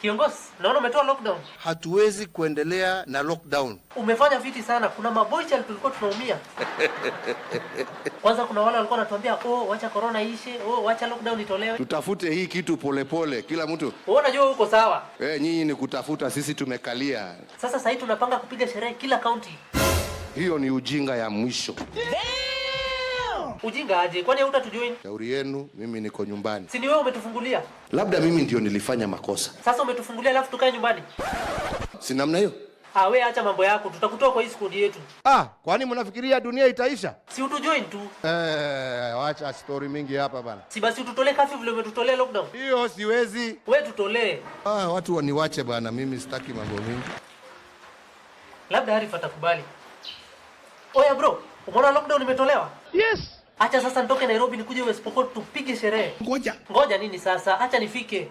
Kiongozi, naona umetoa lockdown. Hatuwezi kuendelea na lockdown. Umefanya fiti sana. Kuna mabocha tulikuwa tunaumia. Kwanza kuna wale walikuwa wanatuambia, wacha corona ishe, wacha lockdown itolewe. Tutafute hii kitu polepole, kila mtu. Unajua uko sawa. Nyinyi ni kutafuta, sisi tumekalia. Sasa sasa tunapanga kupiga sherehe kila county. Hiyo ni ujinga ya mwisho. Ujinga aje? Kwani hutatujoin? Shauri yenu, mimi niko nyumbani. Si ni wewe umetufungulia? Labda mimi ndio nilifanya makosa. Sasa umetufungulia alafu tukae nyumbani. Si namna hiyo? Wewe acha mambo yako, tutakutoa kwa hii skodi yetu. Kwani mnafikiria dunia itaisha? Si utujoin tu. Wacha story mingi hapa bana. Si basi ututolee kafi vile umetutolea lockdown. Hiyo siwezi. Wewe tutolee. Watu waniwache bana, mimi sitaki mambo mingi. Labda Arif atakubali. Oya bro, umeona lockdown imetolewa? Yes. Acha sasa nitoke Nairobi nikuje West Pokot tupige sherehe. Ngoja nini sasa? Acha nifike.